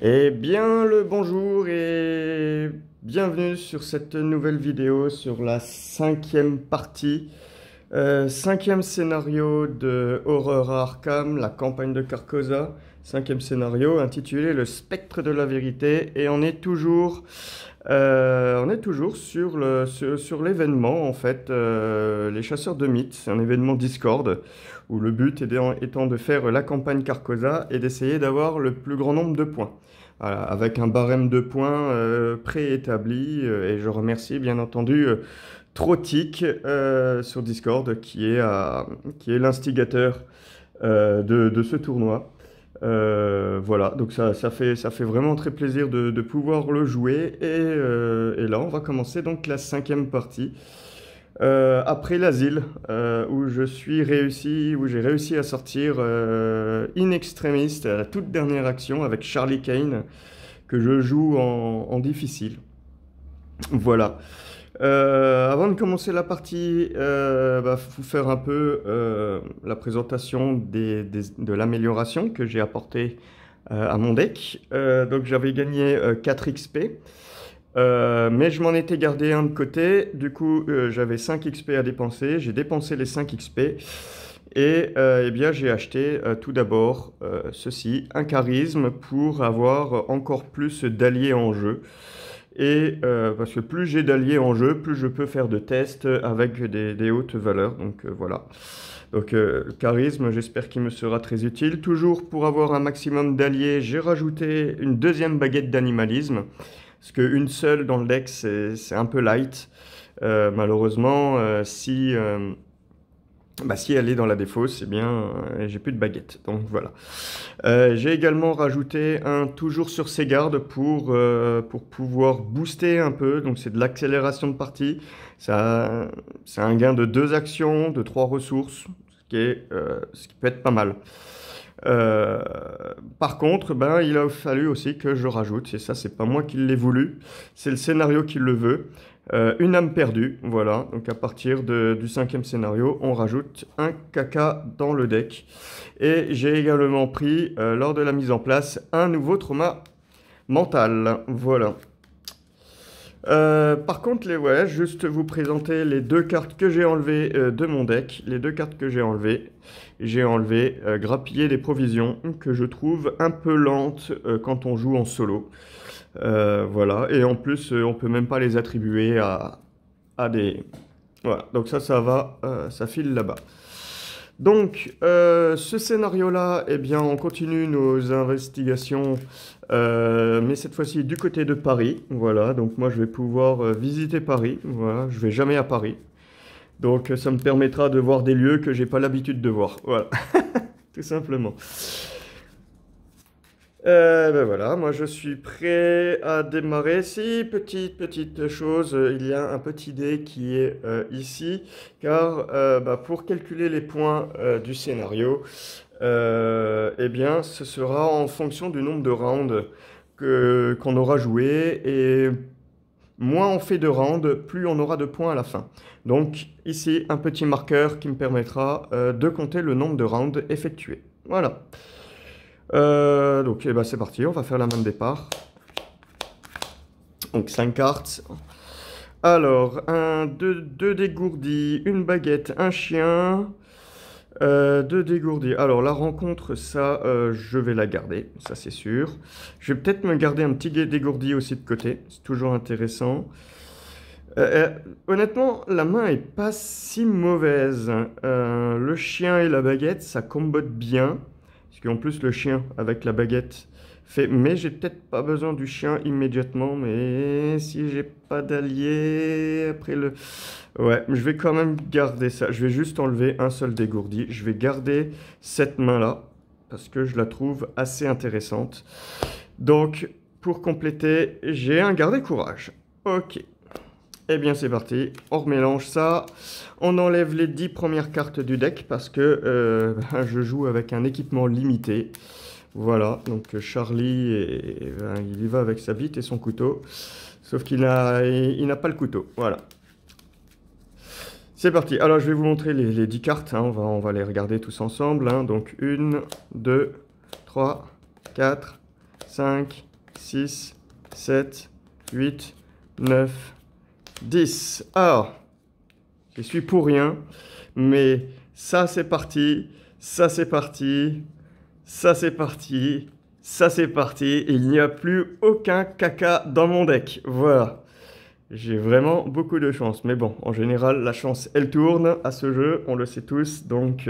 Eh bien, le bonjour et bienvenue sur cette nouvelle vidéo sur la cinquième partie, cinquième scénario de Horror à Arkham, la campagne de Carcosa, cinquième scénario intitulé Le Spectre de la Vérité, et on est toujours sur l'événement en fait, les Chasseurs de Mythes, c'est un événement Discord où le but étant de faire la campagne Carcosa et d'essayer d'avoir le plus grand nombre de points. Voilà, avec un barème de points préétabli. Et je remercie bien entendu Trotic sur Discord qui est l'instigateur de ce tournoi. Voilà, donc ça fait vraiment très plaisir de pouvoir le jouer. Et là, on va commencer donc la cinquième partie. Après l'asile, où j'ai réussi à sortir in extremis à la toute dernière action avec Charlie Kane, que je joue en difficile. Voilà. Avant de commencer la partie, faut faire un peu la présentation de l'amélioration que j'ai apportée à mon deck. Donc j'avais gagné 4 XP. Mais je m'en étais gardé un de côté, du coup j'avais 5 XP à dépenser, j'ai dépensé les 5 XP et eh bien j'ai acheté tout d'abord ceci, un charisme pour avoir encore plus d'alliés en jeu. Et parce que plus j'ai d'alliés en jeu, plus je peux faire de tests avec des hautes valeurs, donc voilà. Donc le charisme, j'espère qu'il me sera très utile. Toujours pour avoir un maximum d'alliés, j'ai rajouté une deuxième baguette d'animalisme. Parce qu'une seule dans le deck, c'est un peu light. Malheureusement, si elle est dans la défausse, eh bien, j'ai plus de baguette. Donc voilà. J'ai également rajouté un toujours sur ses gardes pour pouvoir booster un peu. Donc c'est de l'accélération de partie. C'est un gain de 2 actions, de 3 ressources, ce qui peut être pas mal. Euh, Par contre, ben, il a fallu aussi que je rajoute, et ça, c'est pas moi qui l'ai voulu, c'est le scénario qui le veut, une âme perdue, voilà. Donc à partir du cinquième scénario, on rajoute un caca dans le deck. Et j'ai également pris, lors de la mise en place, un nouveau trauma mental, voilà. Par contre, ouais, juste vous présenter les deux cartes que j'ai enlevées de mon deck. Les deux cartes que j'ai enlevé Grappiller des provisions, que je trouve un peu lentes quand on joue en solo. Voilà, et en plus, on peut même pas les attribuer à des... Voilà, donc ça va, ça file là-bas. Donc, ce scénario-là, eh bien, on continue nos investigations, mais cette fois-ci du côté de Paris. Voilà, donc moi je vais pouvoir visiter Paris. Voilà, je vais jamais à Paris. Donc ça me permettra de voir des lieux que j'ai pas l'habitude de voir. Voilà, tout simplement. Ben voilà, moi je suis prêt à démarrer. Si, petite chose, il y a un petit dé qui est ici, car pour calculer les points du scénario, eh bien ce sera en fonction du nombre de rounds qu'on aura joué, et moins on fait de rounds, plus on aura de points à la fin. Donc ici, un petit marqueur qui me permettra de compter le nombre de rounds effectués. Voilà. Donc c'est parti, on va faire la main de départ. Donc 5 cartes. Alors, deux dégourdis, une baguette, un chien. Deux dégourdis. Alors la rencontre, ça, je vais la garder, ça c'est sûr. Je vais peut-être me garder un petit dégourdi aussi de côté, c'est toujours intéressant. Honnêtement, la main est pas si mauvaise. Le chien et la baguette, ça combote bien. Parce qu'en plus, le chien avec la baguette fait... Mais j'ai peut-être pas besoin du chien immédiatement. Mais si j'ai pas d'allié après le... Ouais, je vais quand même garder ça. Je vais juste enlever un seul dégourdi. Je vais garder cette main-là. Parce que je la trouve assez intéressante. Donc, pour compléter, j'ai un garder courage. Ok. Eh bien c'est parti, on remélange ça, on enlève les 10 premières cartes du deck parce que je joue avec un équipement limité. Voilà, donc Charlie, il y va avec sa bite et son couteau, sauf qu'il n'a pas le couteau, voilà. C'est parti, alors je vais vous montrer les 10 cartes, hein. On va les regarder tous ensemble, hein. Donc 1, 2, 3, 4, 5, 6, 7, 8, 9, 10. Alors, je suis pour rien, mais ça c'est parti, ça c'est parti, ça c'est parti, ça c'est parti. Il n'y a plus aucun caca dans mon deck. Voilà. J'ai vraiment beaucoup de chance. Mais bon, en général, la chance, elle tourne à ce jeu, on le sait tous. Donc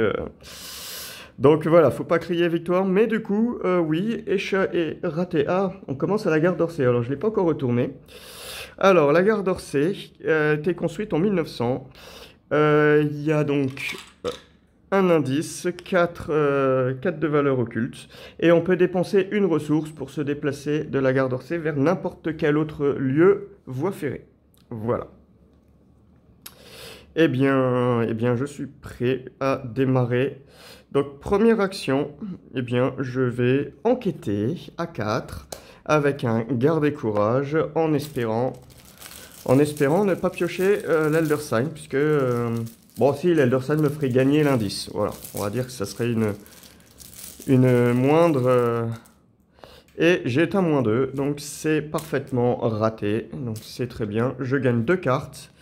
voilà, faut pas crier victoire. Mais du coup, oui, Escha est raté. Ah, on commence à la gare d'Orsay. Alors, je ne l'ai pas encore retourné. Alors, la gare d'Orsay a été construite en 1900. Il y a donc un indice, 4 de valeur occulte. Et on peut dépenser une ressource pour se déplacer de la gare d'Orsay vers n'importe quel autre lieu, voie ferrée. Voilà. Eh bien, je suis prêt à démarrer. Donc, première action, eh bien, je vais enquêter à 4 avec un garde et courage en espérant ne pas piocher l'Elder Sign, puisque, bon, si l'Elder Sign me ferait gagner l'indice. Voilà, on va dire que ça serait une moindre... Et j'ai un -2, donc c'est parfaitement raté. Donc c'est très bien. Je gagne 2 cartes.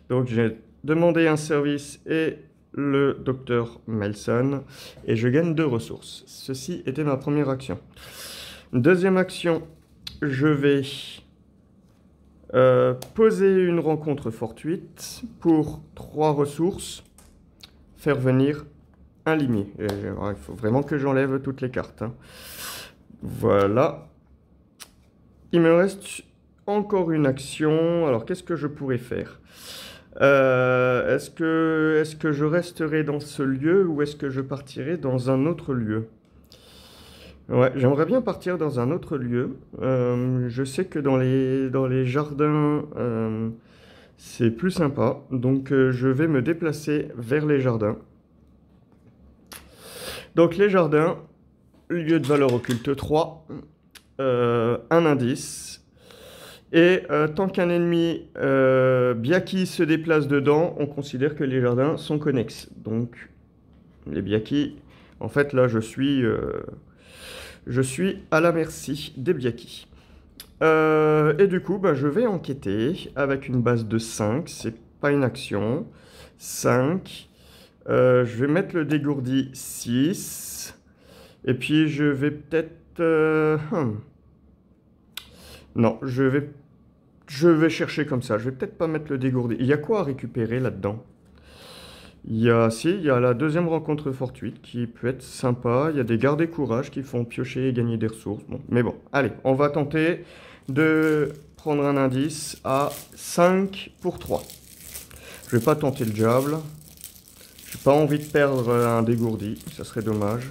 Donc j'ai demandé un service et le docteur Melson. Et je gagne 2 ressources. Ceci était ma première action. Deuxième action, je vais poser une rencontre fortuite pour 3 ressources. Faire venir un limier. Il faut vraiment que j'enlève toutes les cartes, hein. Voilà. Il me reste encore une action. Alors, qu'est-ce que je pourrais faire? Est-ce que je resterai dans ce lieu ou est-ce que je partirai dans un autre lieu? Ouais, j'aimerais bien partir dans un autre lieu. Je sais que dans les jardins, c'est plus sympa. Donc, je vais me déplacer vers les jardins. Donc, les jardins... Lieu de valeur occulte 3, un indice. Et tant qu'un ennemi Byaki se déplace dedans, on considère que les jardins sont connexes. Donc, les Byaki, en fait, là, je suis à la merci des Byaki. Et du coup, bah, je vais enquêter avec une base de 5, c'est pas une action. 5. Je vais mettre le dégourdi 6. Et puis je vais peut-être... Non, je vais chercher comme ça. Je vais peut-être pas mettre le dégourdi. Il y a quoi à récupérer là-dedans? Il y a la deuxième rencontre fortuite qui peut être sympa. Il y a des gardes et courage qui font piocher et gagner des ressources. Bon, mais bon, allez, on va tenter de prendre un indice à 5 pour 3. Je vais pas tenter le diable. J'ai pas envie de perdre un dégourdi, ça serait dommage.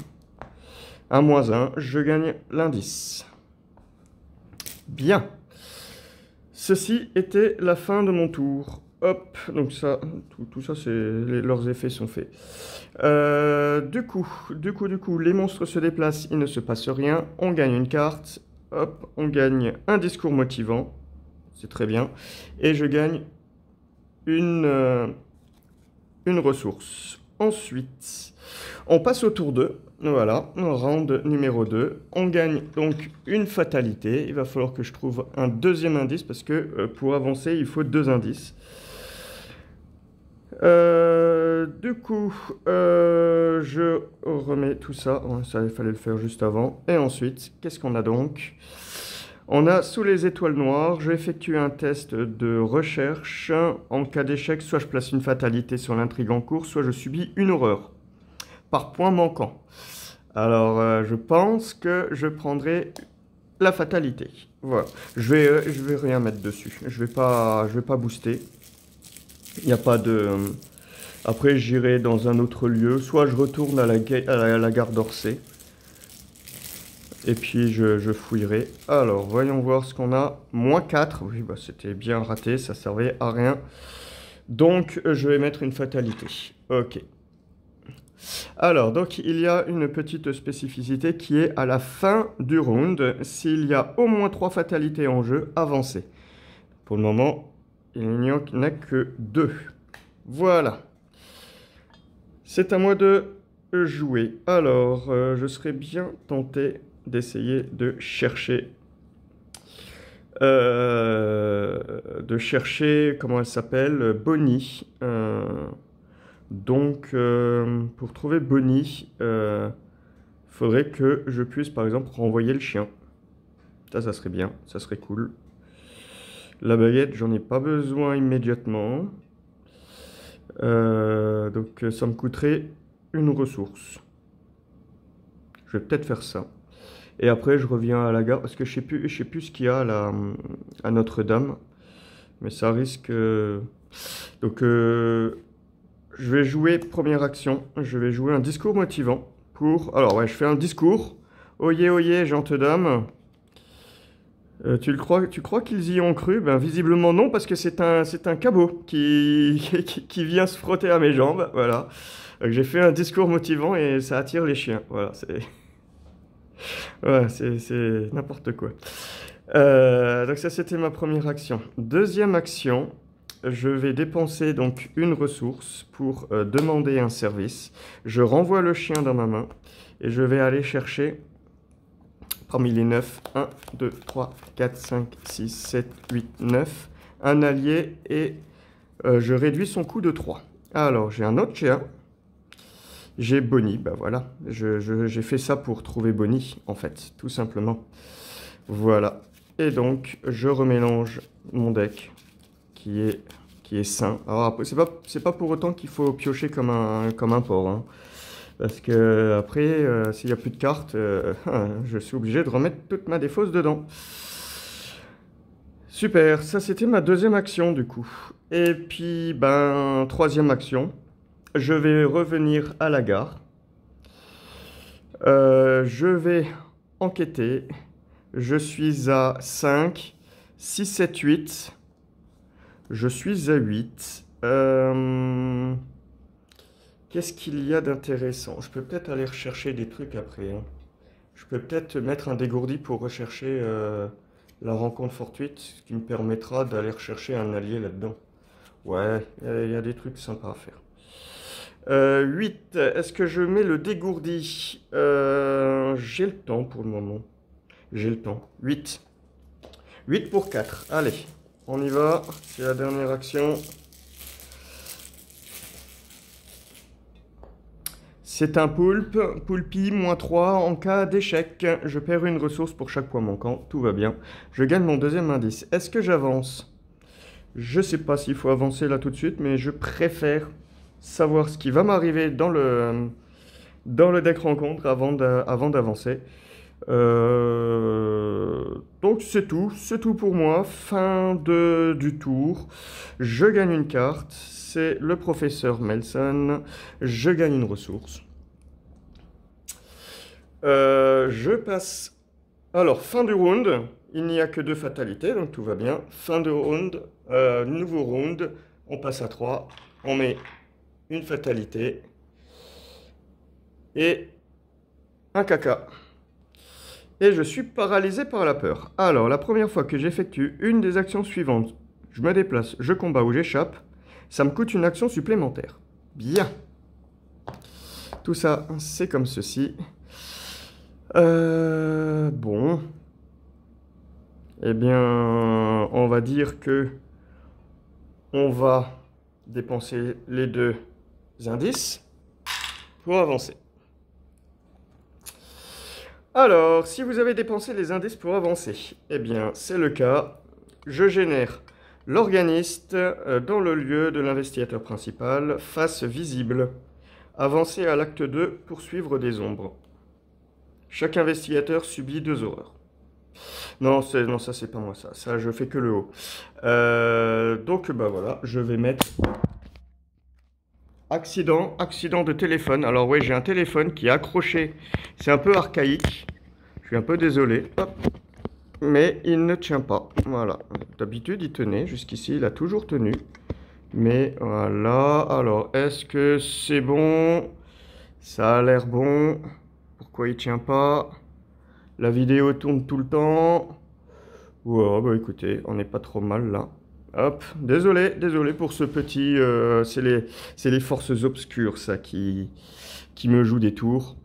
Un -1, je gagne l'indice. Bien. Ceci était la fin de mon tour. Hop, donc ça, tout ça, leurs effets sont faits. Du coup, les monstres se déplacent, il ne se passe rien. On gagne une carte. Hop, on gagne un discours motivant. C'est très bien. Et je gagne une ressource. Ensuite, on passe au tour 2. Voilà, round numéro 2. On gagne donc une fatalité. Il va falloir que je trouve un deuxième indice parce que pour avancer, il faut 2 indices. Du coup, je remets tout ça. Ça, il fallait le faire juste avant. Et ensuite, qu'est-ce qu'on a donc? On a sous les étoiles noires, je effectue un test de recherche. En cas d'échec, soit je place une fatalité sur l'intrigue en cours, soit je subis une horreur. Par point manquant. Alors, je pense que je prendrai la fatalité. Voilà. Je vais rien mettre dessus. Je vais pas booster. Il n'y a pas de... Après, j'irai dans un autre lieu. Soit je retourne à la gare d'Orsay. Et puis, je fouillerai. Alors, voyons voir ce qu'on a. -4. Oui, bah, c'était bien raté. Ça servait à rien. Donc, je vais mettre une fatalité. Ok. Alors, donc, il y a une petite spécificité qui est à la fin du round, s'il y a au moins 3 fatalités en jeu, avancez. Pour le moment, il n'y en a que 2. Voilà. C'est à moi de jouer. Alors, je serais bien tenté d'essayer de chercher, comment elle s'appelle, Bonnie. Donc, pour trouver Bonnie, faudrait que je puisse, par exemple, renvoyer le chien. Ça serait bien, ça serait cool. La baguette, j'en ai pas besoin immédiatement. Donc, ça me coûterait une ressource. Je vais peut-être faire ça. Et après, je reviens à la gare, parce que je sais plus ce qu'il y a à Notre-Dame. Mais ça risque... Donc, je vais jouer, première action, je vais jouer un discours motivant pour... Alors, ouais, je fais un discours. Oyez, oyez, gentes dames. Tu crois qu'ils y ont cru? Ben, visiblement non, parce que c'est un cabot qui vient se frotter à mes jambes. Voilà. Donc, j'ai fait un discours motivant et ça attire les chiens. Voilà, c'est... Ouais, c'est n'importe quoi. Donc ça, c'était ma première action. Deuxième action, je vais dépenser donc une ressource pour demander un service. Je renvoie le chien dans ma main et je vais aller chercher parmi les 9, 1, 2, 3, 4, 5, 6, 7, 8, 9, un allié et je réduis son coût de 3. Alors, j'ai un autre chien. J'ai Bonnie, bah voilà, j'ai fait ça pour trouver Bonnie, en fait, tout simplement. Voilà, et donc, je remélange mon deck, qui est sain. Alors, c'est pas pour autant qu'il faut piocher comme un porc, hein, parce que après, s'il n'y a plus de cartes, je suis obligé de remettre toute ma défausse dedans. Super, ça c'était ma deuxième action, du coup. Et puis, ben, troisième action. Je vais revenir à la gare. Je vais enquêter. Je suis à 5, 6, 7, 8. Je suis à 8. Qu'est-ce qu'il y a d'intéressant? Je peux peut-être aller rechercher des trucs après, hein. Je peux peut-être mettre un dégourdi pour rechercher la rencontre fortuite, ce qui me permettra d'aller rechercher un allié là-dedans. Ouais, il y a des trucs sympas à faire. 8, est-ce que je mets le dégourdi? J'ai le temps pour le moment. J'ai le temps. 8. 8 pour 4. Allez, on y va. C'est la dernière action. C'est un poulpe. Poulpi, -3 en cas d'échec. Je perds une ressource pour chaque point manquant. Tout va bien. Je gagne mon deuxième indice. Est-ce que j'avance? Je sais pas s'il faut avancer là tout de suite, mais je préfère savoir ce qui va m'arriver dans le deck rencontre avant d'avancer. Donc c'est tout pour moi. Fin du tour. Je gagne une carte. C'est le professeur Melson. Je gagne une ressource. Je passe... Alors, fin du round. Il n'y a que 2 fatalités, donc tout va bien. Fin de round. Nouveau round. On passe à 3. On met une fatalité. Et un caca. Et je suis paralysé par la peur. Alors, la première fois que j'effectue une des actions suivantes, je me déplace, je combats ou j'échappe, ça me coûte une action supplémentaire. Bien. Tout ça, c'est comme ceci. Bon. Eh bien, on va dire que on va dépenser les 2 indices pour avancer. Alors, si vous avez dépensé les indices pour avancer, eh bien, c'est le cas. Je génère l'organiste dans le lieu de l'investigateur principal, face visible. Avancez à l'acte 2, poursuivre des ombres. Chaque investigateur subit 2 horreurs. Non, ça c'est pas moi ça. Ça, je fais que le haut. Donc, bah voilà, je vais mettre... Accident de téléphone. Alors ouais, j'ai un téléphone qui est accroché. C'est un peu archaïque. Je suis un peu désolé. Hop. Mais il ne tient pas. Voilà. D'habitude, il tenait. Jusqu'ici, il a toujours tenu. Mais voilà. Alors, est-ce que c'est bon? Ça a l'air bon. Pourquoi il tient pas? La vidéo tourne tout le temps. Ouais, bah écoutez, on n'est pas trop mal là. Hop, désolé pour ce petit... c'est les forces obscures, ça, qui me jouent des tours.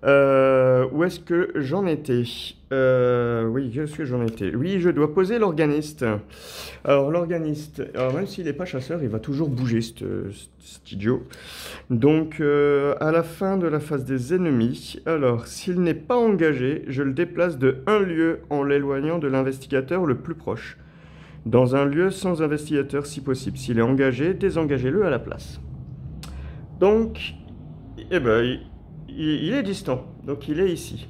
Où est-ce que j'en étais? Oui, où est-ce que j'en étais? Oui, je dois poser l'organiste. Alors, l'organiste, alors même s'il n'est pas chasseur, il va toujours bouger, cet idiot. Donc, à la fin de la phase des ennemis, alors, s'il n'est pas engagé, je le déplace de 1 lieu en l'éloignant de l'investigateur le plus proche. Dans un lieu sans investigateur si possible. S'il est engagé, désengagez-le à la place. Donc, eh ben, il est distant. Donc, il est ici.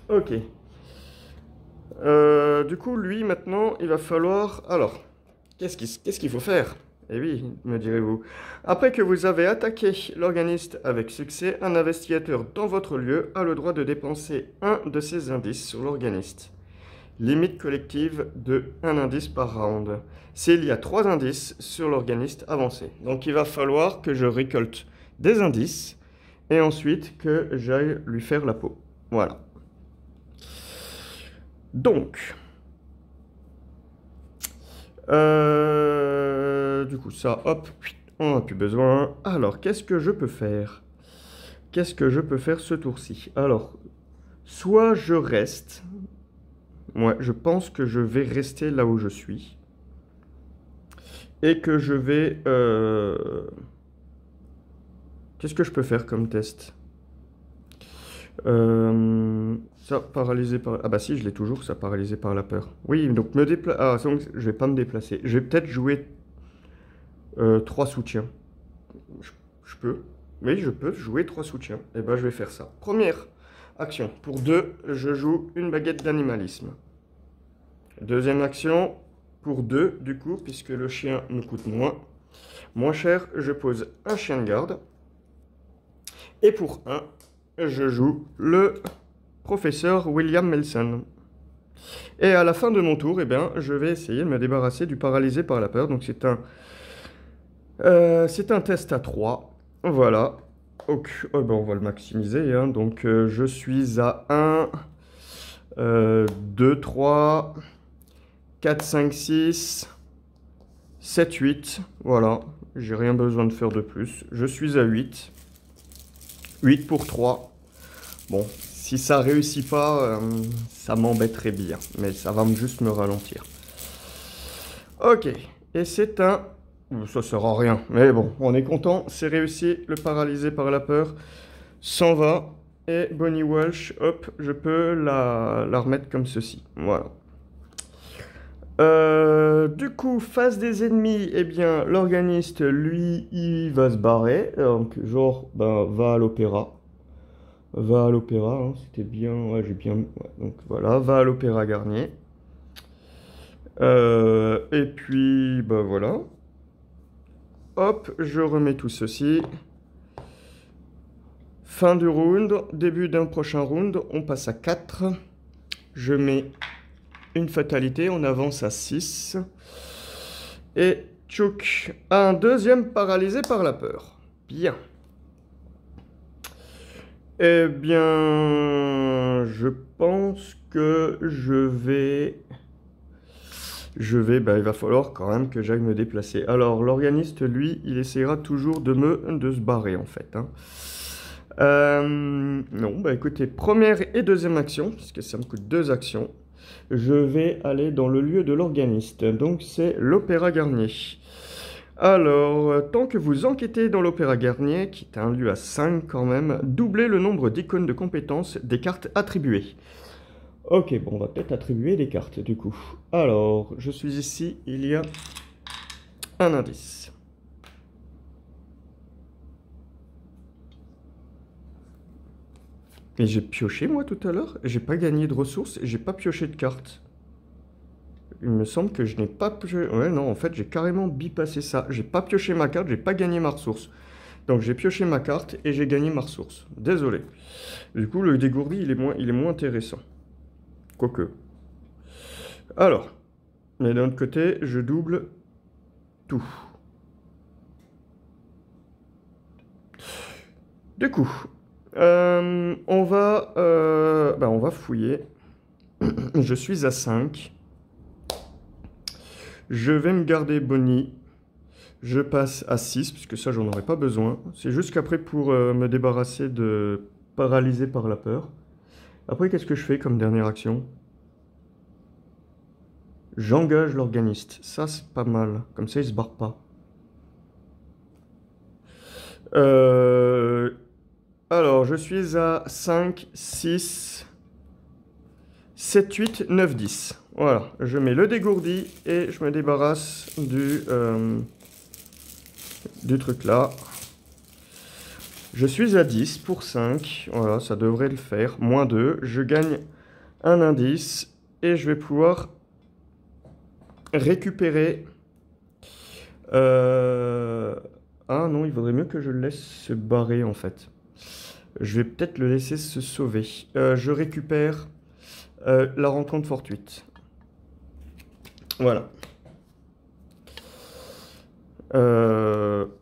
Ok. Du coup, lui, maintenant, il va falloir... Alors, qu'est-ce qu'il faut faire? Eh oui, me direz-vous. Après que vous avez attaqué l'organiste avec succès, un investigateur dans votre lieu a le droit de dépenser un de ses indices sur l'organiste. Limite collective de 1 indice par round. S'il y a 3 indices sur l'organiste avancé. Donc il va falloir que je récolte des indices et ensuite que j'aille lui faire la peau. Voilà. Donc, du coup ça, hop, on n'a plus besoin. Alors, qu'est-ce que je peux faire? Qu'est-ce que je peux faire ce tour-ci? Alors, soit je reste... Ouais, je pense que je vais rester là où je suis. Et que je vais... Qu'est-ce que je peux faire comme test? Ça, paralysé par... Ah bah si, je l'ai toujours, ça, paralysé par la peur. Oui, donc me déplacer... Ah, donc je vais pas me déplacer. Je vais peut-être jouer 3 soutiens. Je peux. Oui, je peux jouer 3 soutiens. Et bah je vais faire ça. Première action. Pour 2, je joue une baguette d'animalisme. Deuxième action, pour 2, du coup, puisque le chien me coûte moins cher, je pose un chien de garde. Et pour 1, je joue le professeur William Melson. Et à la fin de mon tour, eh bien, je vais essayer de me débarrasser du paralysé par la peur. Donc c'est un test à 3. Voilà. Donc, oh ben, on va le maximiser. Hein. Donc je suis à 1, 2, 3... 4, 5, 6, 7, 8. Voilà, j'ai rien besoin de faire de plus. Je suis à 8. 8 pour 3. Bon, si ça réussit pas, ça m'embêterait bien. Mais ça va juste me ralentir. Ok, et c'est un... Ça sert à rien, mais bon, on est content. C'est réussi, le paralysé par la peur s'en va. Et Bonnie Walsh, hop, je peux la remettre comme ceci. Voilà. Du coup, face des ennemis, eh bien, l'organiste, lui, il va se barrer. Donc, genre, ben, va à l'opéra. Va à l'opéra, hein, c'était bien, ouais, j'ai bien... Ouais, donc voilà, va à l'opéra Garnier. Et puis, ben voilà. Hop, je remets tout ceci. Fin du round, début d'un prochain round, on passe à 4. Je mets... une fatalité, on avance à 6. Et Chouk a un deuxième paralysé par la peur. Bien. Eh bien, je pense que bah, il va falloir quand même que j'aille me déplacer. Alors, l'organiste, lui, il essaiera toujours de se barrer, en fait. Hein. Non, bah écoutez, première et deuxième action, puisque ça me coûte 2 actions. Je vais aller dans le lieu de l'organiste, donc c'est l'Opéra Garnier. Alors, tant que vous enquêtez dans l'Opéra Garnier, qui est un lieu à 5 quand même, doublez le nombre d'icônes de compétences des cartes attribuées. Ok, bon, on va peut-être attribuer des cartes du coup. Alors, je suis ici, il y a un indice. Et j'ai pioché moi tout à l'heure, j'ai pas gagné de ressources, j'ai pas pioché de cartes. Il me semble que je n'ai pas pioché... Ouais non, en fait j'ai carrément bypassé ça. J'ai pas pioché ma carte, j'ai pas gagné ma ressource. Donc j'ai pioché ma carte et j'ai gagné ma ressource. Désolé. Du coup le dégourdi il est moins intéressant. Quoique. Alors, mais d'un autre côté, je double tout. Du coup, on va fouiller. Je suis à 5. Je vais me garder Bonnie. Je passe à 6, puisque ça, j'en aurais pas besoin. C'est juste qu'après, pour me débarrasser de paralysé par la peur. Après, qu'est-ce que je fais comme dernière action? J'engage l'organiste. Ça, c'est pas mal. Comme ça, il se barre pas. Alors, je suis à 5, 6, 7, 8, 9, 10. Voilà, je mets le dégourdi et je me débarrasse du truc là. Je suis à 10 pour 5. Voilà, ça devrait le faire. Moins 2. Je gagne un indice et je vais pouvoir récupérer... Ah non, il vaudrait mieux que je le laisse se barrer en fait. Je vais peut-être le laisser se sauver. Je récupère la rencontre fortuite. Voilà.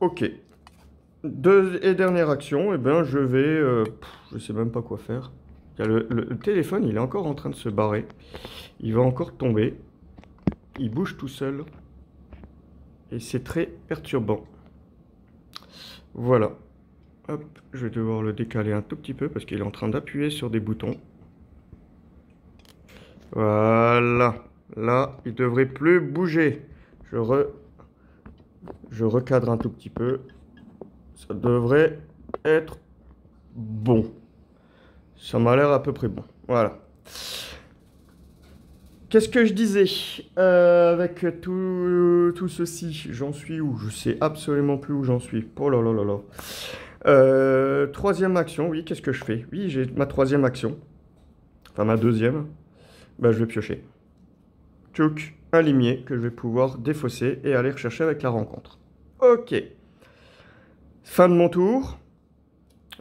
Ok. Et dernière action, eh ben, je vais... je sais même pas quoi faire. Le téléphone, il est encore en train de se barrer. Il va encore tomber. Il bouge tout seul. Et c'est très perturbant. Voilà. Hop, je vais devoir le décaler un tout petit peu parce qu'il est en train d'appuyer sur des boutons. Voilà. Là, il devrait plus bouger. Je recadre un tout petit peu. Ça devrait être bon. Ça m'a l'air à peu près bon. Voilà. Qu'est-ce que je disais avec tout ceci? J'en suis où? Je sais absolument plus où j'en suis. Oh là là là là. Troisième action, oui, qu'est-ce que je fais? Oui, j'ai ma troisième action. Enfin, ma deuxième. Ben, je vais piocher. Tchouk, un limier que je vais pouvoir défausser et aller rechercher avec la rencontre. Ok. Fin de mon tour.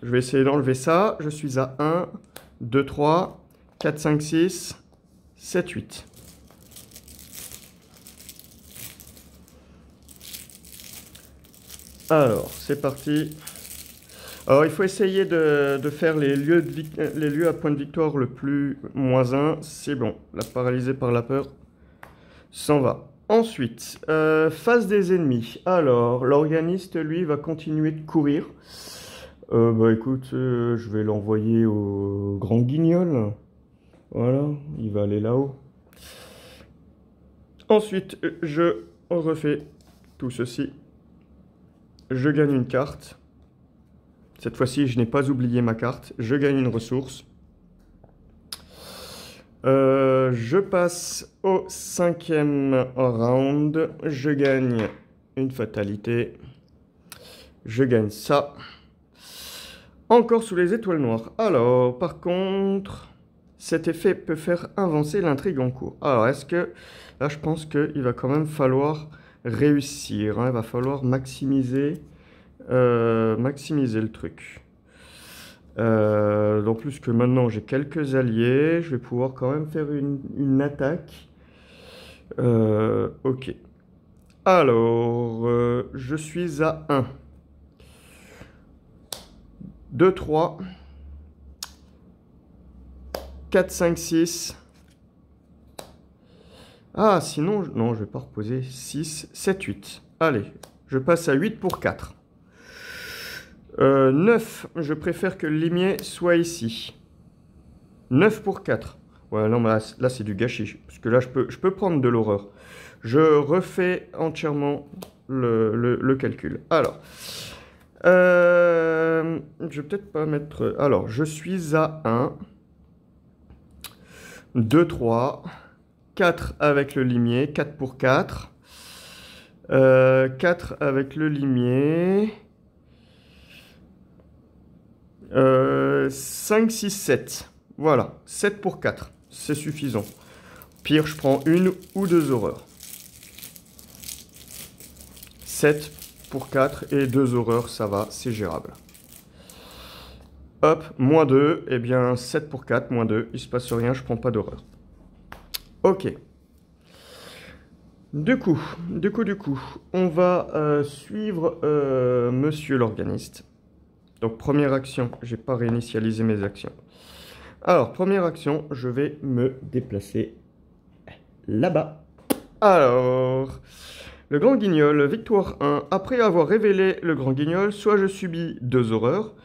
Je vais essayer d'enlever ça. Je suis à 1, 2, 3, 4, 5, 6, 7, 8. Alors, c'est parti. Alors, il faut essayer de faire les lieux à point de victoire le plus -1. C'est bon. La paralysée par la peur s'en va. Ensuite, face des ennemis. Alors, l'organiste, lui, va continuer de courir. Bah écoute, je vais l'envoyer au grand guignol. Voilà, il va aller là-haut. Ensuite, je refais tout ceci. Je gagne une carte. Cette fois-ci, je n'ai pas oublié ma carte. Je gagne une ressource. Je passe au 5e round. Je gagne une fatalité. Je gagne ça. Encore sous les étoiles noires. Alors, par contre, cet effet peut faire avancer l'intrigue en cours. Alors, est-ce que... Là, je pense qu'il va quand même falloir réussir. Hein. Il va falloir maximiser le truc. En plus que maintenant, j'ai quelques alliés. Je vais pouvoir quand même faire une attaque. Ok. Alors, je suis à 1. 2, 3, 4, 5, 6. Ah, sinon, non, je vais pas reposer. 6, 7, 8. Allez, je passe à 8 pour 4. 9, je préfère que le limier soit ici. 9 pour 4. Ouais, non, mais là c'est du gâchis. Parce que là, je peux prendre de l'horreur. Je refais entièrement le calcul. Alors... je vais peut-être pas mettre... Alors, je suis à 1, 2, 3, 4 avec le limier, 4 pour 4. 4 avec le limier. 5, 6, 7. Voilà, 7 pour 4. C'est suffisant. Pire, je prends une ou deux horreurs. 7 pour 4 et 2 horreurs, ça va, c'est gérable. Hop, moins 2, et bien 7 pour 4, moins 2, il se passe rien, je prends pas d'horreur. Ok. Du coup, on va suivre monsieur l'organiste. Donc première action, j'ai pas réinitialisé mes actions. Alors, première action, je vais me déplacer là-bas. Alors... Le grand guignol, victoire 1. Après avoir révélé le grand guignol, soit je subis 2 horreurs,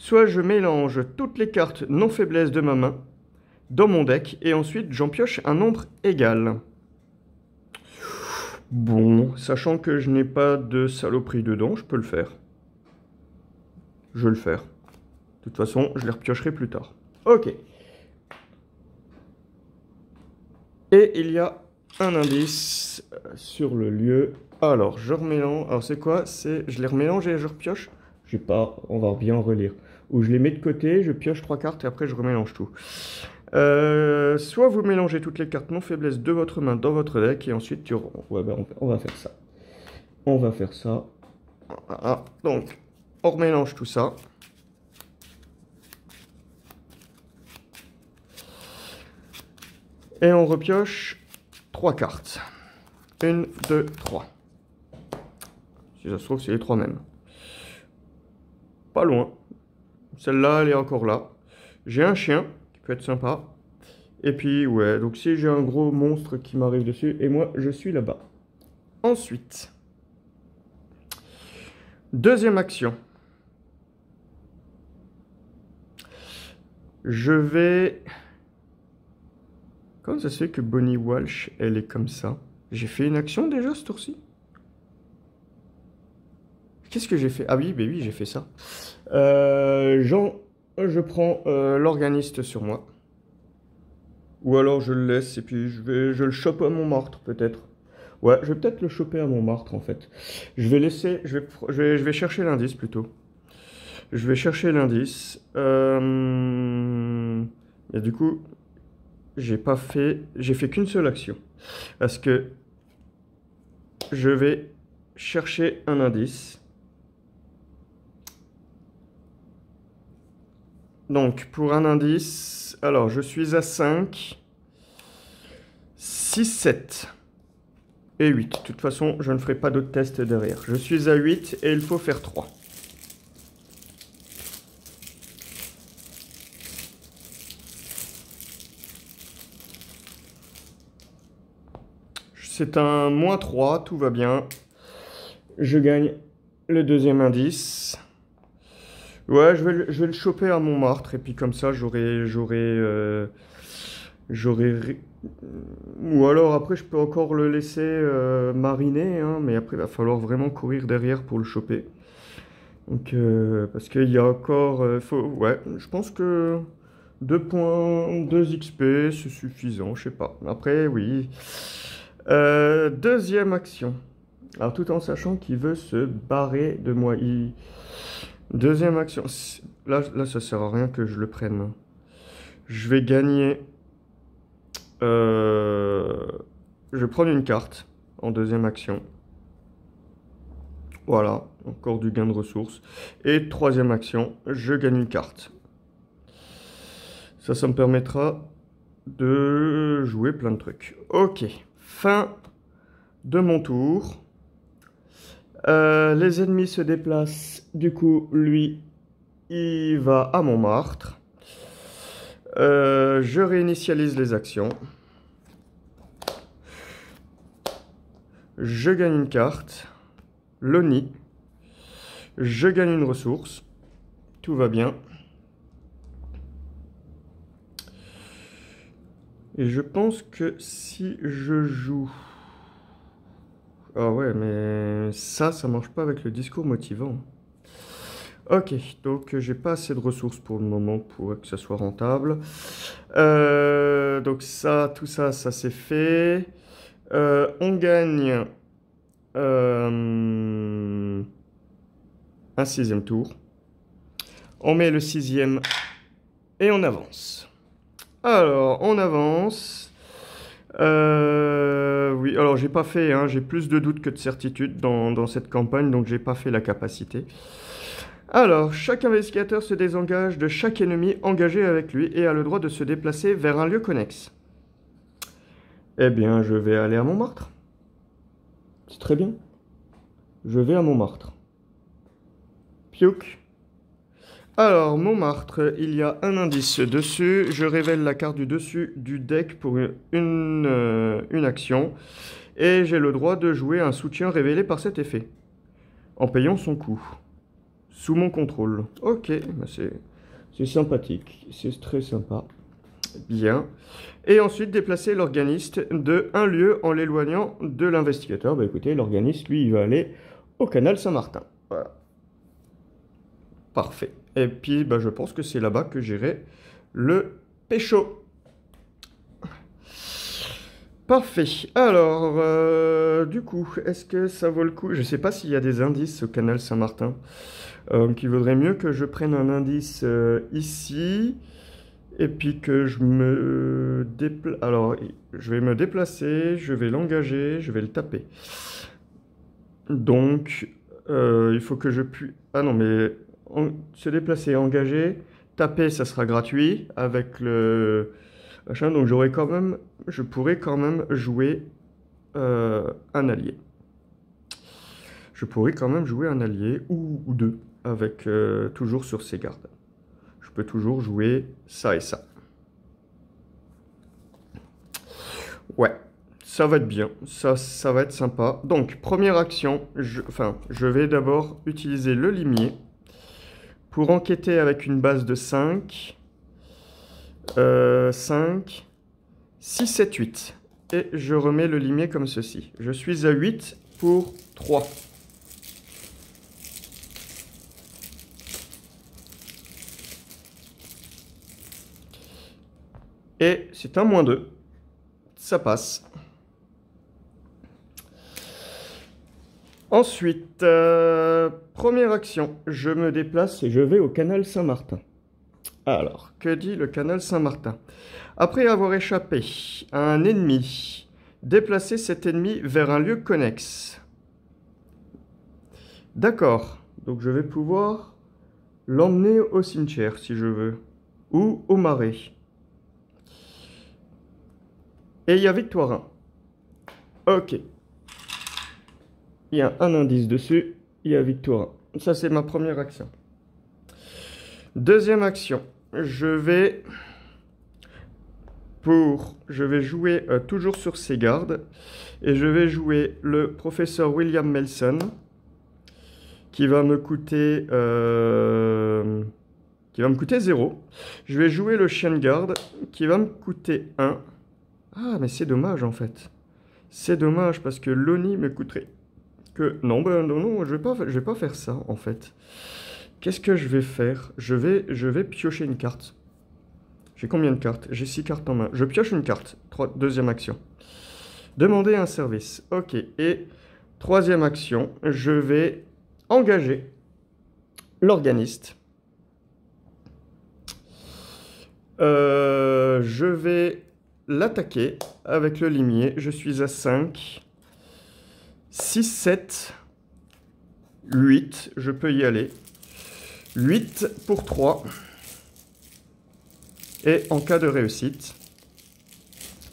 Soit je mélange toutes les cartes non faiblesse de ma main dans mon deck et ensuite j'en pioche un nombre égal. Bon, sachant que je n'ai pas de saloperie dedans, je peux le faire. Je vais le faire. De toute façon, je les repiocherai plus tard. Ok. Et il y a un indice sur le lieu. Alors, je remélange. Alors, c'est quoi? Je les remélange et je repioche? Je sais pas, on va bien relire. Ou je les mets de côté, je pioche 3 cartes et après je remélange tout. Soit vous mélangez toutes les cartes non faiblesse de votre main dans votre deck et ensuite ouais, ben, on va faire ça. On va faire ça. Voilà. Donc, on remélange tout ça. Et on repioche 3 cartes. 1, 2, 3. Si ça se trouve, c'est les 3 mêmes. Pas loin. Celle-là, elle est encore là. J'ai un chien, qui peut être sympa. Et puis, ouais, donc si j'ai un gros monstre qui m'arrive dessus, et moi, je suis là-bas. Ensuite, deuxième action. Je vais... Comment ça se fait que Bonnie Walsh, elle est comme ça? J'ai fait une action déjà ce tour-ci? Qu'est-ce que j'ai fait? Ah oui, oui, j'ai fait ça. Je prends l'organiste sur moi. Ou alors je le laisse et puis je le chope à Montmartre peut-être. Ouais, je vais peut-être le choper à Montmartre en fait. Je vais chercher l'indice plutôt. Je vais chercher l'indice. Et du coup, j'ai fait qu'une seule action. Parce que je vais chercher un indice. Donc, pour un indice, alors je suis à 5, 6, 7 et 8. De toute façon, je ne ferai pas d'autres tests derrière. Je suis à 8 et il faut faire 3. C'est un -3, tout va bien. Je gagne le deuxième indice. Ouais, je vais le choper à Montmartre et puis comme ça ou alors après je peux encore le laisser mariner, hein, mais après il va falloir vraiment courir derrière pour le choper. Donc parce qu'il y a encore, ouais, je pense que 2 points, 2 XP c'est suffisant, je sais pas. Après oui. Deuxième action. Alors tout en sachant qu'il veut se barrer de moi. Deuxième action. Là, ça sert à rien que je le prenne. Je vais gagner. Je vais prendre une carte en deuxième action. Voilà, encore du gain de ressources. Et troisième action, je gagne une carte. Ça me permettra de jouer plein de trucs. Ok, fin de mon tour. Les ennemis se déplacent. Du coup, lui, il va à Montmartre. Je réinitialise les actions. Je gagne une carte. Loni. Je gagne une ressource. Tout va bien. Et je pense que si je joue... Ah ouais, mais ça marche pas avec le discours motivant. Ok, donc j'ai pas assez de ressources pour le moment pour que ça soit rentable. Donc ça, tout ça, ça c'est fait. On gagne un 6e tour. On met le 6e et on avance. Alors, on avance. Oui, alors j'ai pas fait, hein, j'ai plus de doutes que de certitudes dans cette campagne, donc j'ai pas fait la capacité. Alors, chaque investigateur se désengage de chaque ennemi engagé avec lui et a le droit de se déplacer vers un lieu connexe. Eh bien, je vais aller à Montmartre. C'est très bien. Je vais à Montmartre. Piouk. Alors, Montmartre, il y a un indice dessus. Je révèle la carte du dessus du deck pour une action. Et j'ai le droit de jouer un soutien révélé par cet effet, en payant son coût. sous mon contrôle. Ok, bah c'est sympathique, c'est très sympa. Bien. Et ensuite, déplacer l'organiste de un lieu en l'éloignant de l'investigateur. Bah écoutez, l'organiste, lui, il va aller au canal Saint-Martin. Voilà. Parfait. Et puis, bah, je pense que c'est là-bas que j'irai le pécho. Parfait. Alors, du coup, est-ce que ça vaut le coup? Je ne sais pas s'il y a des indices au canal Saint-Martin. Il vaudrait mieux que je prenne un indice ici. Et puis que je me déplace. Alors, je vais me déplacer, je vais l'engager, je vais le taper. Donc, il faut que je puisse... Ah non, mais se déplacer, engager, taper, ça sera gratuit avec le machin. Donc, je pourrais quand même jouer un allié. Je pourrais quand même jouer un allié ou deux avec toujours sur ses gardes. Je peux toujours jouer ça et ça. Ouais, ça va être bien, ça va être sympa. Donc, première action, je vais d'abord utiliser le limier pour enquêter avec une base de 5, 5, 6, 7, 8. Et je remets le limier comme ceci. Je suis à 8 pour 3. Et c'est un -2. Ça passe. Ensuite, première action, je me déplace et je vais au canal Saint-Martin. Alors, que dit le canal Saint-Martin? Après avoir échappé à un ennemi, déplacez cet ennemi vers un lieu connexe. D'accord, donc je vais pouvoir l'emmener au cimetière si je veux, ou au marais. Et il y a Victorin. Ok. Il y a un indice dessus, il y a Victorin. Ça, c'est ma première action. Deuxième action, je vais jouer toujours sur ses gardes. Et je vais jouer le professeur William Melson, qui va me coûter 0. Je vais jouer le chien de garde, qui va me coûter 1. Ah, mais c'est dommage en fait. C'est dommage parce que l'Oni me coûterait que... Non, non, je vais pas faire ça en fait. Qu'est-ce que je vais faire? Je vais piocher une carte. J'ai combien de cartes? J'ai 6 cartes en main. Je pioche une carte. Deuxième action. Demander un service. Ok. Et troisième action, je vais engager l'organiste. Je vais l'attaquer avec le limier. Je suis à 5, 6, 7, 8. Je peux y aller. 8 pour 3. Et en cas de réussite,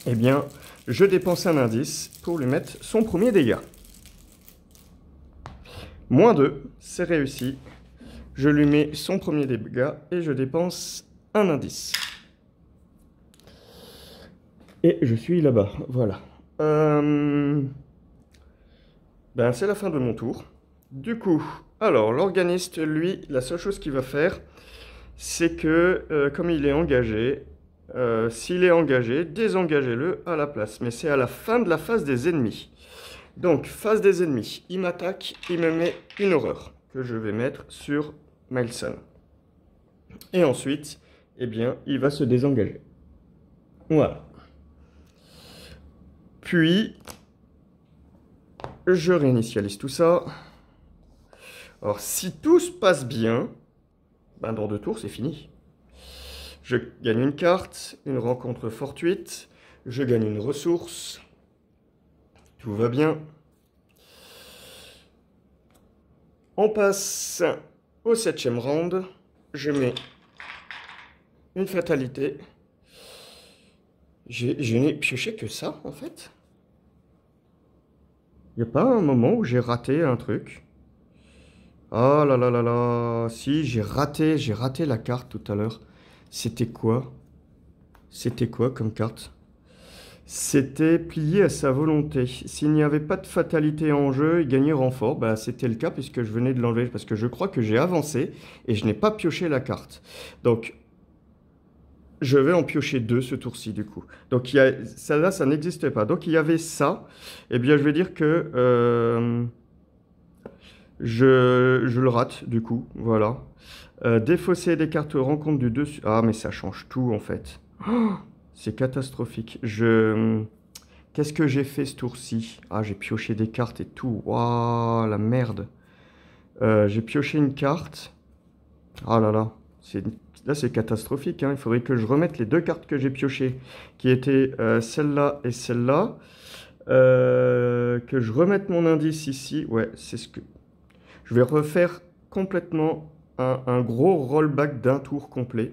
eh bien, je dépense un indice pour lui mettre son premier dégât. -2, c'est réussi. Je lui mets son premier dégât et je dépense un indice. Et je suis là-bas, voilà. Ben, c'est la fin de mon tour. Du coup, alors, l'organiste, lui, la seule chose qu'il va faire, c'est que, comme il est engagé, s'il est engagé, désengagez-le à la place. Mais c'est à la fin de la phase des ennemis. Donc, phase des ennemis, il m'attaque, il me met une horreur que je vais mettre sur Melson. Et ensuite, eh bien, il va se désengager. Voilà. Puis, je réinitialise tout ça. Alors, si tout se passe bien, ben dans 2 tours, c'est fini. Je gagne une carte, une rencontre fortuite, je gagne une ressource. Tout va bien. On passe au 7e round. Je mets une fatalité. Je n'ai pioché que ça, en fait. Il n'y a pas un moment où j'ai raté un truc? Oh là là là là. Si, j'ai raté la carte tout à l'heure. C'était quoi? C'était quoi comme carte? C'était plié à sa volonté. S'il n'y avait pas de fatalité en jeu, il gagnait renfort. Bah, c'était le cas puisque je venais de l'enlever. Parce que je crois que j'ai avancé et je n'ai pas pioché la carte. Donc, je vais en piocher deux ce tour-ci du coup. Donc, ça là, ça n'existait pas. Donc, il y avait ça. Eh bien, je vais dire que je le rate du coup. Voilà. Défausser des cartes rencontre du dessus. Ah, mais ça change tout en fait. Oh, c'est catastrophique. Qu'est-ce que j'ai fait ce tour-ci? Ah, j'ai pioché des cartes et tout. Waouh, la merde. J'ai pioché une carte. Ah là là. Là, c'est catastrophique, hein. Il faudrait que je remette les deux cartes que j'ai piochées, qui étaient celle-là et celle-là. Que je remette mon indice ici. Ouais, c'est ce que... Je vais refaire complètement un gros rollback d'un tour complet.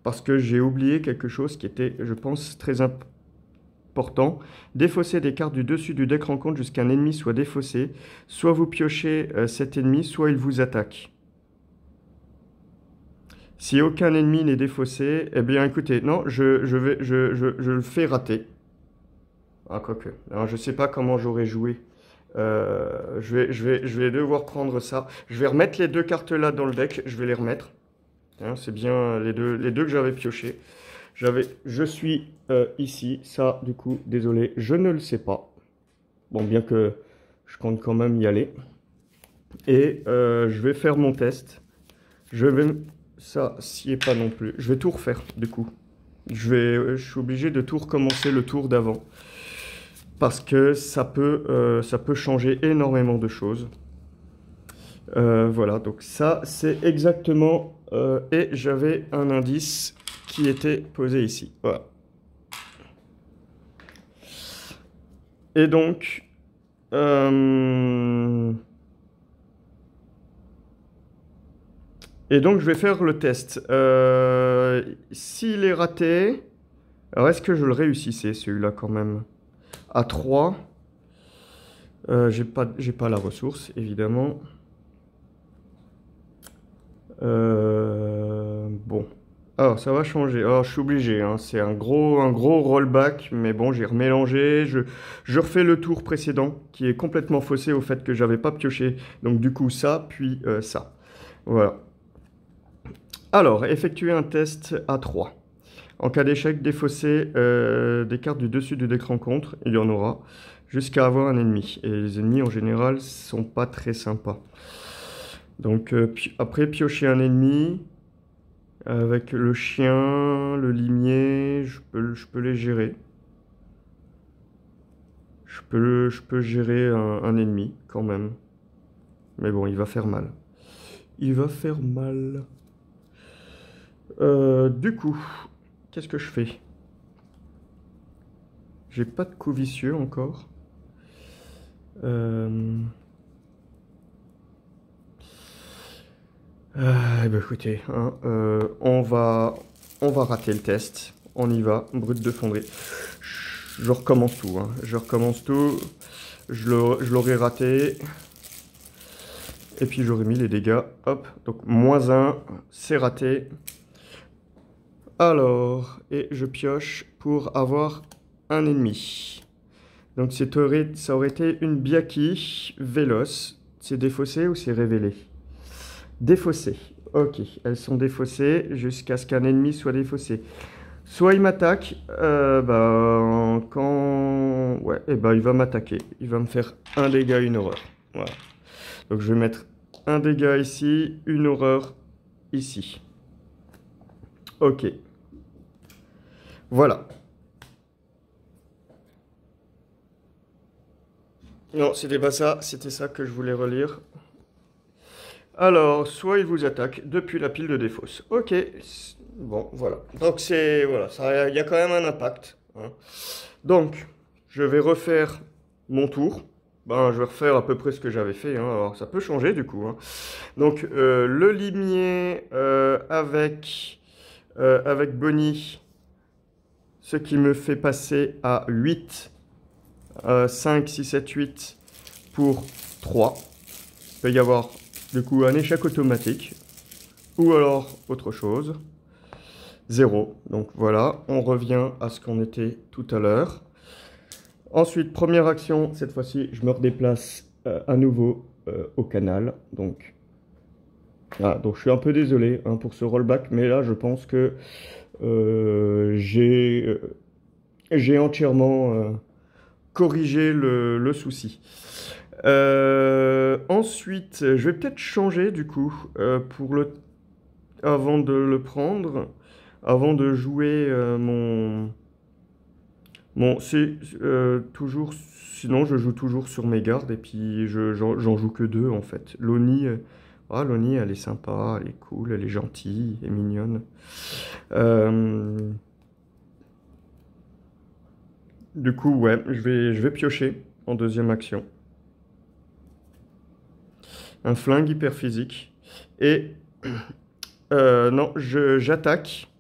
Parce que j'ai oublié quelque chose qui était, je pense, très important. Défausser des cartes du dessus du deck rencontre jusqu'à un ennemi soit défaussé. Soit vous piochez cet ennemi, soit il vous attaque. Si aucun ennemi n'est défaussé, eh bien écoutez, non, je le fais rater. Ah, quoique. Alors, je ne sais pas comment j'aurais joué. Je vais devoir prendre ça. Je vais remettre les deux cartes là dans le deck. Je vais les remettre. Hein, c'est bien les deux que j'avais piochés. Je suis ici. Ça, du coup, désolé, je ne le sais pas. Bon, bien que je compte quand même y aller. Et je vais faire mon test. Je vais... Ça, s'y est pas non plus. Je vais tout refaire, du coup. Je suis obligé de tout recommencer le tour d'avant. Parce que ça peut changer énormément de choses. Voilà, donc ça, c'est exactement... et j'avais un indice qui était posé ici. Voilà. Et donc... je vais faire le test. S'il est raté... Alors, est-ce que je le réussissais, celui-là, quand même? À 3. J'ai pas la ressource, évidemment. Bon. Alors, ça va changer. Alors, je suis obligé, hein. C'est un gros rollback, mais bon, j'ai remélangé. Je refais le tour précédent, qui est complètement faussé au fait que j'avais pas pioché. Donc, du coup, ça, puis ça. Voilà. Alors, effectuer un test à 3. En cas d'échec, défausser des cartes du dessus du deck rencontre, il y en aura, jusqu'à avoir un ennemi. Et les ennemis, en général, sont pas très sympas. Donc, après, piocher un ennemi, avec le chien, le limier, je peux les gérer. Je peux gérer un ennemi, quand même. Mais bon, il va faire mal. Il va faire mal. Du coup... Qu'est-ce que je fais? J'ai pas de coup vicieux encore. Ben écoutez, hein, on va rater le test. On y va, brut de fonderie. Je recommence tout. Hein. Je recommence tout. Je l'aurais raté. Et puis j'aurais mis les dégâts. Hop, donc -1, c'est raté. Alors, et je pioche pour avoir un ennemi. Donc ça aurait été une Biaki Véloce. C'est défaussé ou c'est révélé? Défaussé. Ok, elles sont défaussées jusqu'à ce qu'un ennemi soit défaussé. Soit il m'attaque, quand... Ouais, et il va m'attaquer. Il va me faire un dégât, une horreur. Voilà. Donc je vais mettre un dégât ici, une horreur ici. Ok. Voilà. Non, c'était pas ça, c'était ça que je voulais relire. Alors, soit il vous attaque depuis la pile de défausse. Ok, bon, voilà. Donc voilà, il y a quand même un impact. Hein. Donc, je vais refaire mon tour. Ben, je vais refaire à peu près ce que j'avais fait. Hein. Alors, ça peut changer du coup. Hein. Donc, le limier avec Bonnie, ce qui me fait passer à 8. 5, 6, 7, 8 pour 3. Il peut y avoir du coup un échec automatique ou alors autre chose. 0. Donc voilà, on revient à ce qu'on était tout à l'heure. Ensuite, première action, cette fois-ci, je me redéplace à nouveau au canal. Donc, voilà, donc je suis un peu désolé hein, pour ce rollback, mais là je pense que j'ai entièrement corrigé le souci. Ensuite, je vais peut-être changer du coup avant de le prendre, avant de jouer c'est toujours, sinon je joue toujours sur mes gardes et puis j'en joue que deux en fait. Loni, elle est sympa, elle est cool, elle est gentille et mignonne. Euh, du coup, ouais, je vais piocher en deuxième action. Un flingue hyper physique. Et non, j'attaque.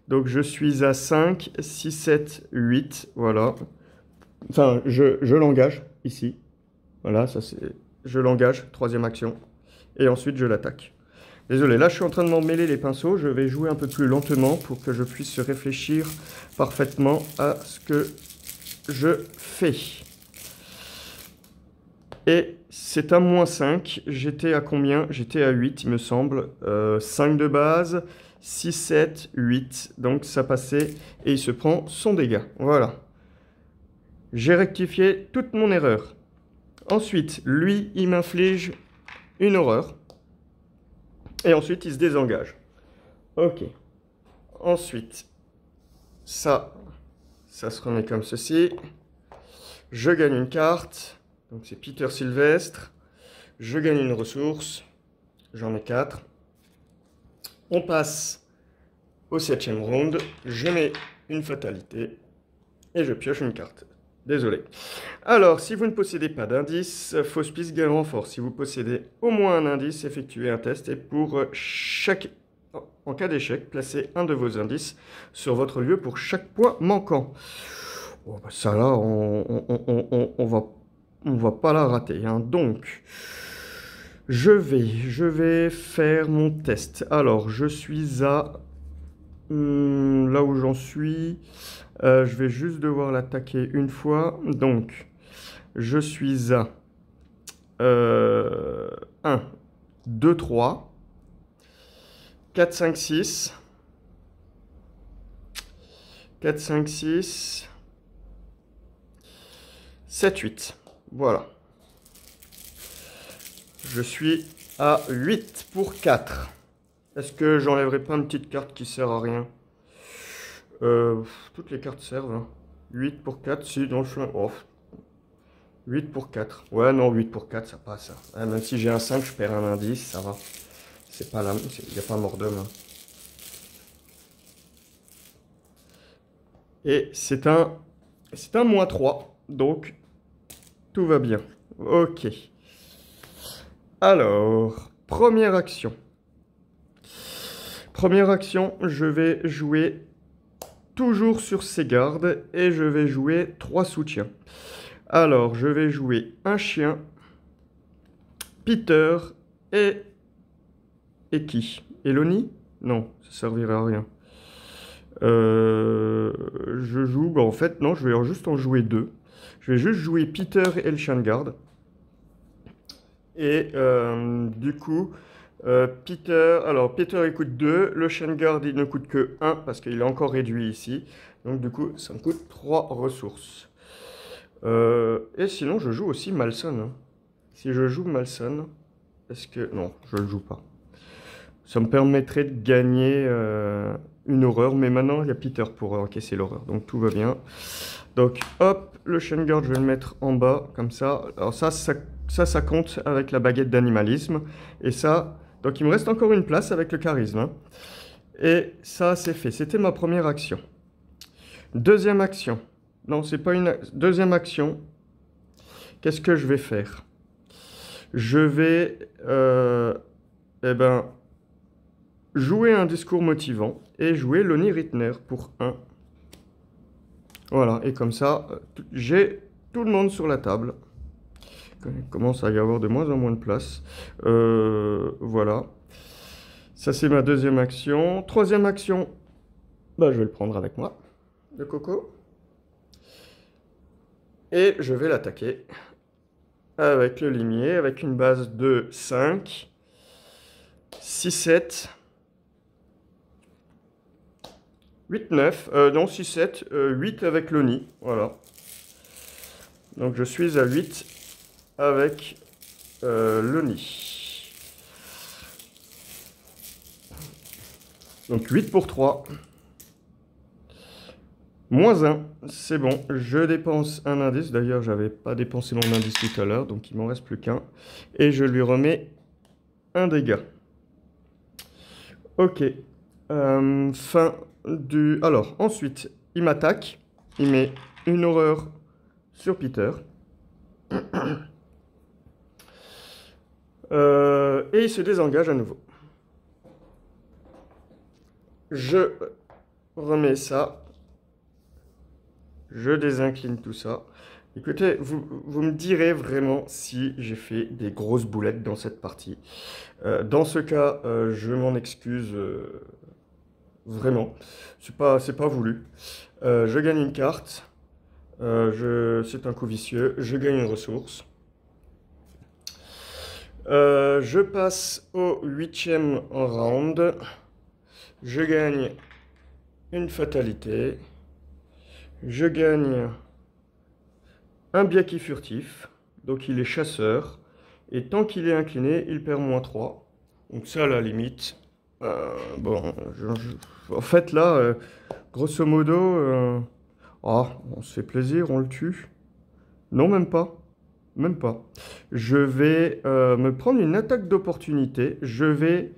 Donc je suis à 5, 6, 7, 8. Voilà. Enfin, je l'engage ici. Voilà, ça c'est. Je l'engage, troisième action. Et ensuite je l'attaque. Désolé, là je suis en train de m'en mêler les pinceaux. Je vais jouer un peu plus lentement pour que je puisse réfléchir parfaitement à ce que je fais. Et c'est un -5. J'étais à combien? J'étais à 8, il me semble. 5 de base, 6, 7, 8. Donc ça passait et il se prend son dégât. Voilà. J'ai rectifié toute mon erreur. Ensuite, lui, il m'inflige une horreur. Et ensuite, il se désengage. Ok. Ensuite, ça se remet comme ceci. Je gagne une carte. Donc c'est Peter Sylvestre. Je gagne une ressource. J'en ai 4. On passe au 7e round. Je mets une fatalité. Et je pioche une carte. Désolé. Alors, si vous ne possédez pas d'indice, fausse piste, gagne renfort. Si vous possédez au moins un indice, effectuez un test. Et pour en cas d'échec, placez un de vos indices sur votre lieu pour chaque point manquant. Bon, bah ça là, on va pas la rater. Hein. Donc, je vais faire mon test. Alors, je suis à... là où j'en suis... je vais juste devoir l'attaquer une fois. Donc, je suis à 1, 2, 3, 4, 5, 6. 4, 5, 6, 7, 8. Voilà. Je suis à 8 pour 4. Est-ce que j'enlèverai pas une petite carte qui sert à rien? Toutes les cartes servent. Hein. 8 pour 4, si, dans le chemin. Oh. 8 pour 4. Ouais, non, 8 pour 4, ça passe. Hein. Même si j'ai un 5, je perds un indice, ça va. C'est pas là, il n'y a pas mort d'homme. Hein. Et c'est un -3, donc tout va bien. Ok. Alors, première action. Première action, je vais jouer toujours sur ses gardes et je vais jouer 3 soutiens. Alors, je vais jouer un chien, Peter et qui? Eloni? Non, ça servirait à rien. Je joue, bah en fait, non, je vais juste en jouer 2. Je vais juste jouer Peter et le chien de garde. Et du coup, Peter il coûte 2, le chien de garde il ne coûte que 1 parce qu'il est encore réduit ici. Donc du coup, ça me coûte 3 ressources. Et sinon, je joue aussi Malson. Hein. Si je joue Malson, est-ce que... Non, je ne le joue pas. Ça me permettrait de gagner une horreur, mais maintenant il y a Peter pour encaisser l'horreur, donc tout va bien. Donc hop, le chien de garde, je vais le mettre en bas, comme ça. Alors ça compte avec la baguette d'animalisme. Et ça, donc il me reste encore une place avec le charisme. Hein. Et ça, c'est fait. C'était ma première action. Deuxième action. Non, c'est pas une... Deuxième action. Qu'est-ce que je vais faire? Je vais... eh ben... jouer un discours motivant et jouer Lonnie Rittner pour 1. Voilà, et comme ça, j'ai tout le monde sur la table. Il commence à y avoir de moins en moins de place. Voilà. Ça, c'est ma deuxième action. Troisième action, bah, je vais le prendre avec moi, le coco. Et je vais l'attaquer avec le limier, avec une base de 5, 6, 7, 8, 9, non 6, 7, 8 avec le nid, voilà. Donc je suis à 8 avec le nid. Donc 8 pour 3. Moins 1, c'est bon, je dépense un indice. D'ailleurs, j'avais pas dépensé mon indice tout à l'heure, donc il m'en reste plus qu'un. Et je lui remets un dégât. Ok. Fin du... Alors, ensuite, il m'attaque. Il met une horreur sur Peter. Et il se désengage à nouveau. Je remets ça. Je désincline tout ça. Écoutez, vous me direz vraiment si j'ai fait des grosses boulettes dans cette partie. Dans ce cas, je m'en excuse vraiment. C'est pas voulu. Je gagne une carte. C'est un coup vicieux. Je gagne une ressource. Je passe au 8e round. Je gagne une fatalité. Je gagne un Biaki furtif, donc il est chasseur, et tant qu'il est incliné, il perd moins 3. Donc ça, à la limite, bon, en fait là, grosso modo, on se fait plaisir, on le tue. Non, même pas. Même pas. Je vais me prendre une attaque d'opportunité. Je vais...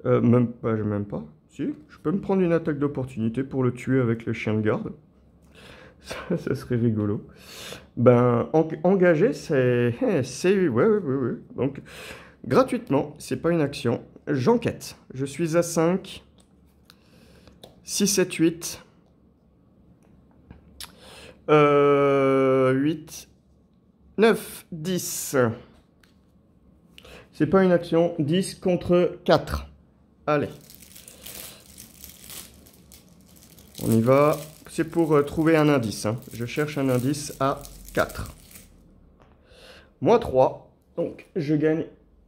même pas. Si, je peux me prendre une attaque d'opportunité pour le tuer avec le chien de garde. Ça serait rigolo. Ben, engager, c'est... Ouais. Donc, gratuitement, c'est pas une action. J'enquête. Je suis à 5. 6, 7, 8. 8. 9, 10. C'est pas une action. 10 contre 4. Allez. On y va. C'est pour trouver un indice. Hein. Je cherche un indice à 4. Moins 3. Donc, je gagne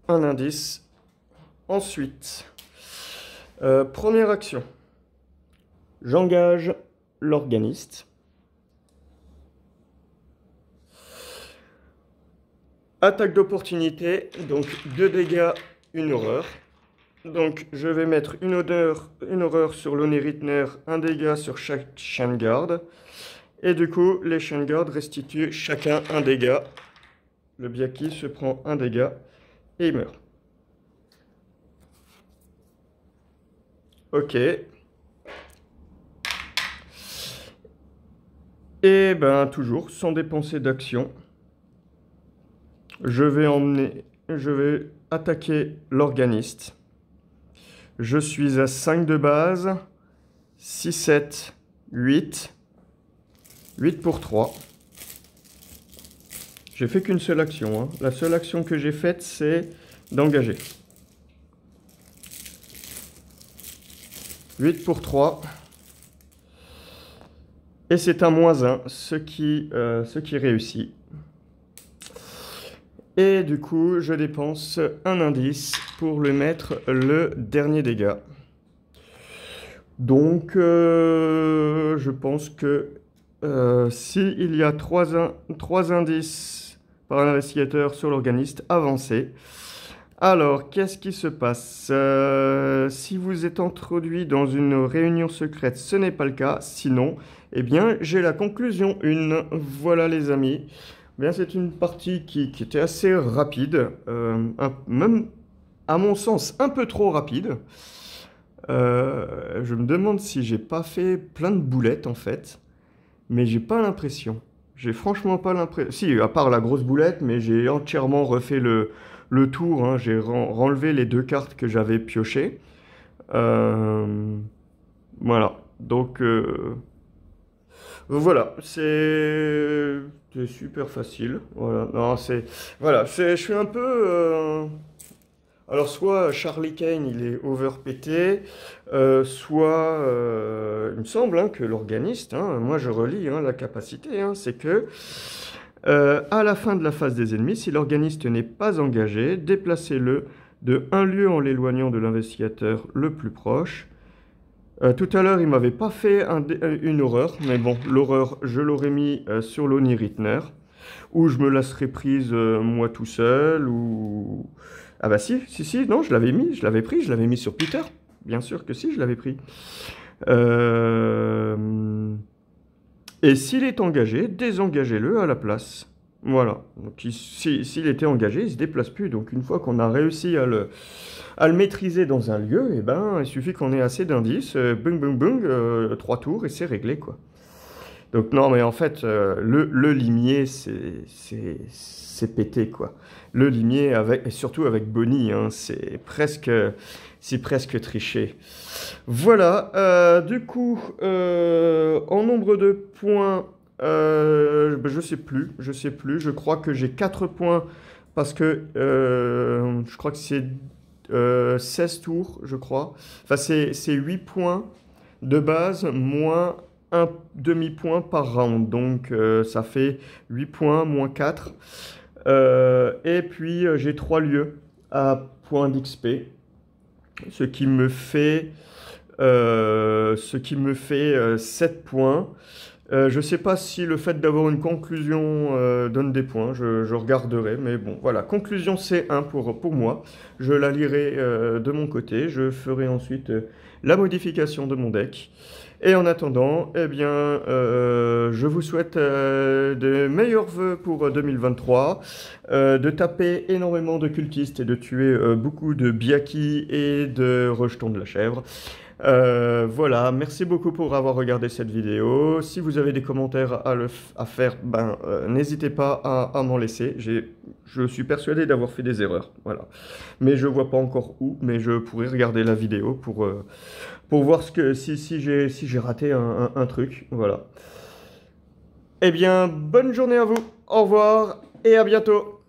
un indice. Ensuite, première action. J'engage l'organiste. Attaque d'opportunité. Donc, 2 dégâts, une horreur. Donc, je vais mettre une horreur sur l'Oneritner, un dégât sur chaque chien de garde. Et du coup, les chiens de garde restituent chacun un dégât. Le Biaki se prend un dégât et il meurt. Ok. Et ben, toujours, sans dépenser d'action, je vais attaquer l'organiste. Je suis à 5 de base, 6, 7, 8, 8 pour 3. J'ai fait qu'une seule action. Hein. La seule action que j'ai faite, c'est d'engager. 8 pour 3. Et c'est un moins 1, ce qui réussit. Et du coup, je dépense un indice pour lui mettre le dernier dégât. Donc, je pense que s'il y a 3 indices par un investigateur sur l'organiste, avancez. Alors, qu'est-ce qui se passe? Si vous êtes introduit dans une réunion secrète, ce n'est pas le cas. Sinon, eh bien, j'ai la conclusion 1. Voilà les amis. Bien, c'est une partie qui était assez rapide, même à mon sens un peu trop rapide. Je me demande si j'ai pas fait plein de boulettes en fait, mais j'ai pas l'impression. J'ai franchement pas l'impression. Si, à part la grosse boulette, mais j'ai entièrement refait le tour. Hein. J'ai renlevé les 2 cartes que j'avais piochées. Voilà. Donc, voilà. C'est super facile. Voilà. Non, voilà. Je suis un peu. Alors, soit Charlie Kane, il est overpété, soit, il me semble hein, que l'organiste, hein, moi je relis hein, la capacité, hein, c'est que À la fin de la phase des ennemis, si l'organiste n'est pas engagé, déplacez-le de 1 lieu en l'éloignant de l'investigateur le plus proche. Tout à l'heure, il m'avait pas fait une horreur, mais bon, l'horreur, je l'aurais mis sur l'Oni Rittner, ou je me la serais prise moi tout seul, ou... Ah bah si, non, je l'avais mis, je l'avais pris, je l'avais mis sur Peter. Bien sûr que si, je l'avais pris. Et s'il est engagé, désengagez-le à la place. Voilà. Donc s'il était engagé, il ne se déplace plus. Donc une fois qu'on a réussi à le maîtriser dans un lieu, eh ben, il suffit qu'on ait assez d'indices, bung bung bung, 3 tours et c'est réglé, quoi. Donc non, mais en fait, le limier, c'est pété, quoi. Le limier, et surtout avec Bonnie, hein, c'est presque triché. Voilà, du coup, en nombre de points, ben, je sais plus, je crois que j'ai 4 points, parce que je crois que c'est 16 tours, je crois. Enfin, c'est 8 points de base, moins un demi-point par round. Donc ça fait 8 points, moins 4. Et puis j'ai 3 lieux à points d'XP. Ce qui me fait 7 points. Je ne sais pas si le fait d'avoir une conclusion donne des points, je regarderai, mais bon, voilà. Conclusion C1 pour moi. Je la lirai de mon côté, je ferai ensuite la modification de mon deck. Et en attendant, eh bien, je vous souhaite de meilleurs vœux pour 2023, de taper énormément de cultistes et de tuer beaucoup de biaki et de rejetons de la chèvre. Voilà, merci beaucoup pour avoir regardé cette vidéo. Si vous avez des commentaires à faire, ben, n'hésitez pas à m'en laisser. Je suis persuadé d'avoir fait des erreurs, voilà. Mais je vois pas encore où, mais je pourrais regarder la vidéo pour voir si j'ai raté un truc, voilà. Eh bien, bonne journée à vous, au revoir et à bientôt.